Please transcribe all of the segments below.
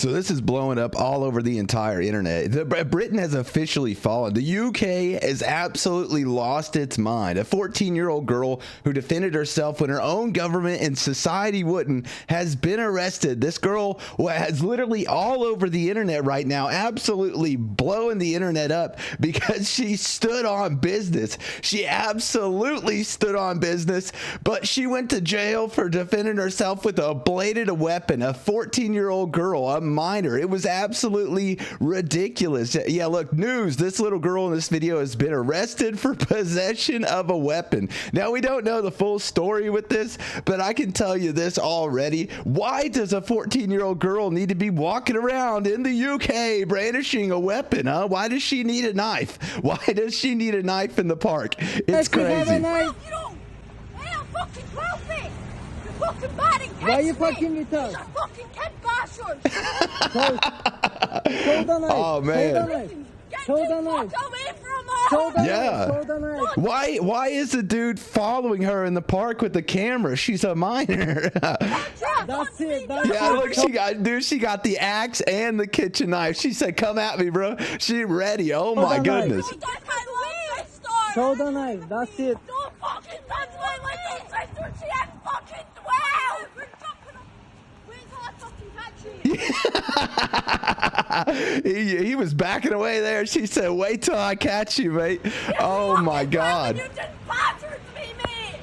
So this is blowing up all over the entire internet. Britain has officially fallen. The UK has absolutely lost its mind. A 14-year-old girl who defended herself when her own government and society wouldn't has been arrested. This girl has literally all over the internet right now, absolutely blowing the internet up because she stood on business. She absolutely stood on business, but she went to jail for defending herself with a bladed weapon. A 14-year-old girl, a minor. It was absolutely ridiculous. Yeah, look, news. This little girl in this video has been arrested for possession of a weapon. Now, we don't know the full story with this, but I can tell you this already. Why does a 14-year-old girl need to be walking around in the UK brandishing a weapon, huh? Why does she need a knife? Why does she need a knife in the park? It's crazy. Why are you fucking with us? Fucking kid bashers! Oh man. Yeah. Why is the dude following her in the park with the camera? She's a minor. That's it. Yeah, look, she got the axe and the kitchen knife. She said, "Come at me, bro." She's ready. Oh my goodness. Show the knife. That's it. Don't fucking run away with those censorship fucking He was backing away there. She said, "Wait till I catch you, mate." Oh my God. You just battered me, mate.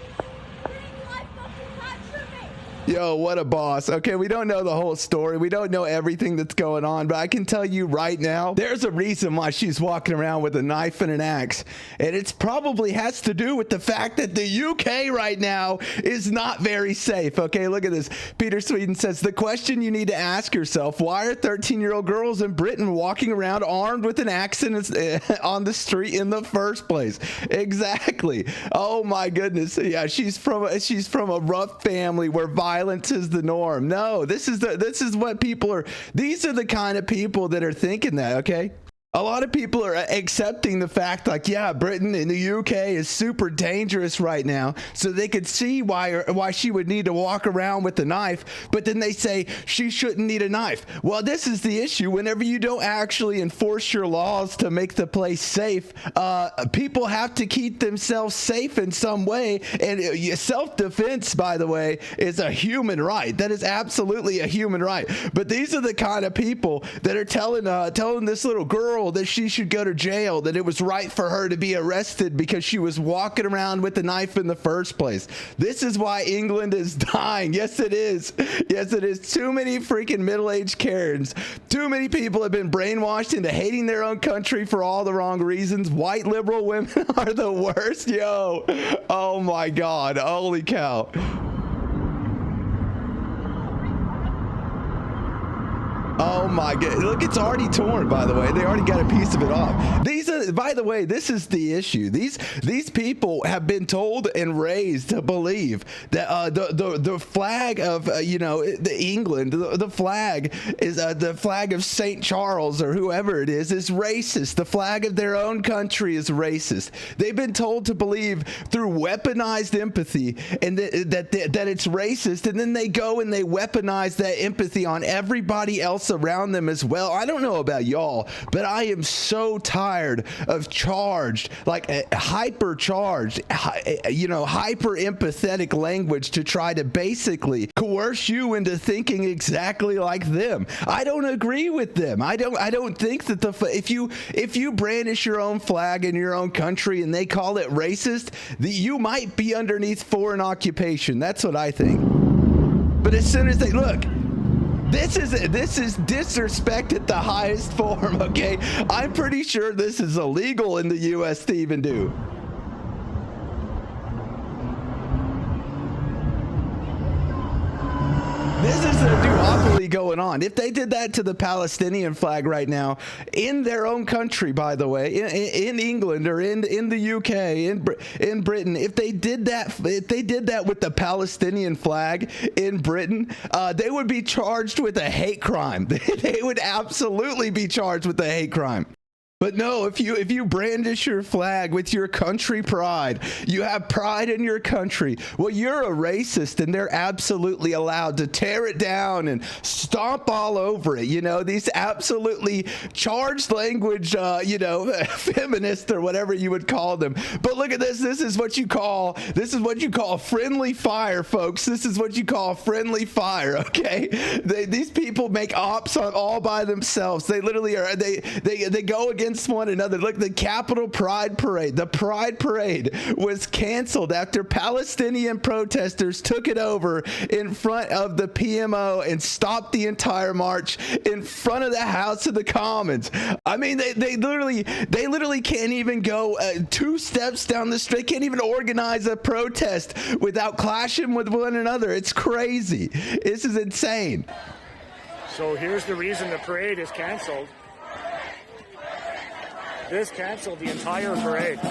Yo, what a boss. Okay, we don't know the whole story. We don't know everything that's going on, but I can tell you right now, there's a reason why she's walking around with a knife and an axe. And it's probably has to do with the fact that the UK right now is not very safe. Okay, look at this. Peter Sweden says, the question you need to ask yourself, why are 13-year-old girls in Britain walking around armed with an axe on the street in the first place? Exactly. Oh my goodness. Yeah, she's from a rough family where violence is the norm. No, this is what people are. These are the kind of people that are thinking that, okay? A lot of people are accepting the fact, like, yeah, Britain and the UK is super dangerous right now, so they could see why she would need to walk around with a knife, but then they say she shouldn't need a knife. Well, this is the issue. Whenever you don't actually enforce your laws to make the place safe, people have to keep themselves safe in some way, and self-defense, by the way, is a human right. That is absolutely a human right. But these are the kind of people that are telling this little girl that she should go to jail, that it was right for her to be arrested because she was walking around with a knife in the first place. This is why England is dying. Yes, it is. Yes, it is. Too many freaking middle-aged Karens. Too many people have been brainwashed into hating their own country for all the wrong reasons. White liberal women are the worst. Yo. Oh my God. Holy cow. Oh my God. Look, it's already torn, by the way. They already got a piece of it off. These are, by the way, this is the issue. These people have been told and raised to believe that the flag of, the England, the flag is the flag of St. Charles or whoever it is racist. The flag of their own country is racist. They've been told to believe through weaponized empathy and that it's racist. And then they go and they weaponize that empathy on everybody else around them as well. I don't know about y'all, but I am so tired of charged, like hyper-charged, hyper empathetic language to try to basically coerce you into thinking exactly like them. I don't agree with them. I don't think that if you brandish your own flag in your own country and they call it racist, you might be underneath foreign occupation. That's what I think. But as soon as they look, this is disrespect at the highest form, okay? I'm pretty sure this is illegal in the US to even do. This is a duopoly going on. If they did that to the Palestinian flag right now, in their own country, by the way, in England or in the UK, in Britain, if they did that with the Palestinian flag in Britain, they would be charged with a hate crime. They would absolutely be charged with a hate crime. But no, if you brandish your flag with your country pride, you have pride in your country, well, you're a racist, and they're absolutely allowed to tear it down and stomp all over it. You know, these absolutely charged language, feminists or whatever you would call them. But look at this. This is what you call friendly fire, folks. This is what you call friendly fire. Okay, these people make ops on all by themselves. They literally are. They go against one another. Look, the Capitol Pride Parade. The Pride Parade was canceled after Palestinian protesters took it over in front of the PMO and stopped the entire march in front of the House of the Commons. I mean, they literally can't even go 2 steps down the street. Can't even organize a protest without clashing with one another. It's crazy. This is insane. So here's the reason the parade is canceled. This canceled the entire parade.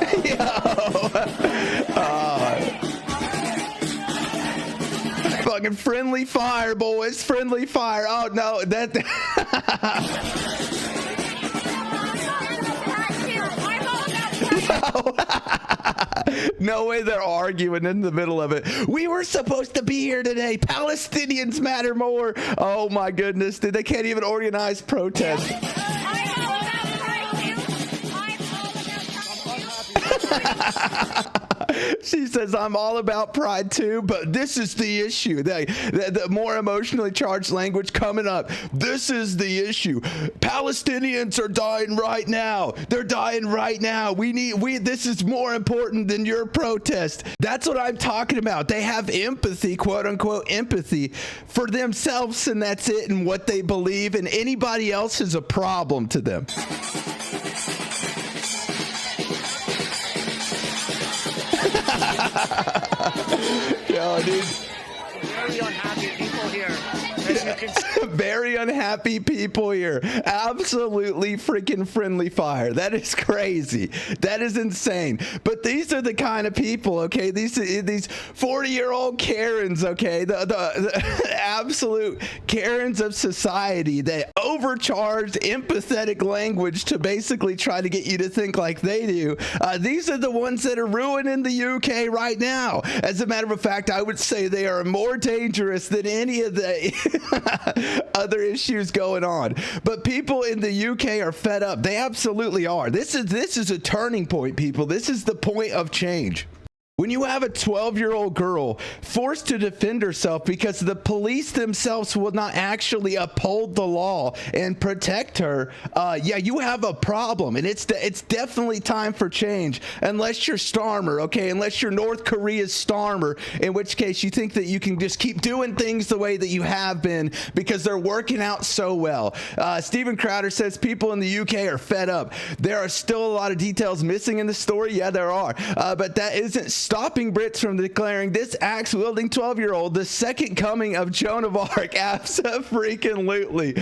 Fucking friendly fire, boys. Friendly fire. Oh, no. That... No way they're arguing in the middle of it. We were supposed to be here today. Palestinians matter more. Oh, my goodness. They can't even organize protests. She says, I'm all about pride too, but this is the issue. The more emotionally charged language coming up. This is the issue. Palestinians are dying right now. They're dying right now. This is more important than your protest. That's what I'm talking about. They have empathy, quote unquote, empathy for themselves, and that's it, and what they believe, and anybody else is a problem to them. Yo, dude. Very unhappy people here. As you can see. Very unhappy people here. Absolutely freaking friendly fire. That is crazy. That is insane. But these are the kind of people, okay? These 40-year-old Karens, okay? The absolute Karens of society that overcharged empathetic language to basically try to get you to think like they do. These are the ones that are ruining the UK right now. As a matter of fact, I would say they are more dangerous than any of the other issues going on. But people in the UK are fed up. They absolutely are. This is a turning point, people. This is the point of change. When you have a 12-year-old girl forced to defend herself because the police themselves will not actually uphold the law and protect her, you have a problem, and it's definitely time for change. Unless you're Starmer, okay? Unless you're North Korea's Starmer, in which case you think that you can just keep doing things the way that you have been because they're working out so well. Stephen Crowder says people in the UK are fed up. There are still a lot of details missing in the story. Yeah, there are, but that isn't stopping Brits from declaring this axe-wielding 12-year-old the second coming of Joan of Arc. Absolutely.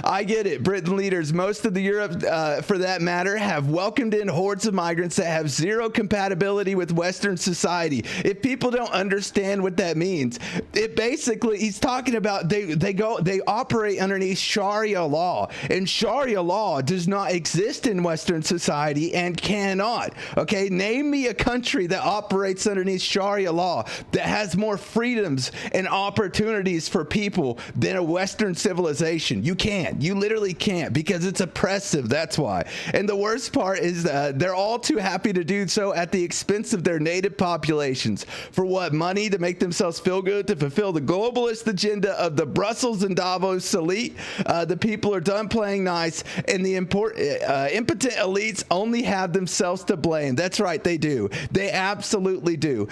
I get it. Britain leaders, most of the Europe, for that matter, have welcomed in hordes of migrants that have zero compatibility with Western society. If people don't understand what that means, it basically, he's talking about they operate underneath Sharia law, and Sharia law does not exist in Western society and cannot. Okay, name me a country that operates underneath Sharia law that has more freedoms and opportunities for people than a Western civilization. You can't. You literally can't, because it's oppressive. That's why. And the worst part is they're all too happy to do so at the expense of their native populations. For what? Money? To make themselves feel good? To fulfill the globalist agenda of the Brussels and Davos elite? The people are done playing nice, and the impotent elites only have themselves to blame. That's right, they do. They absolutely do.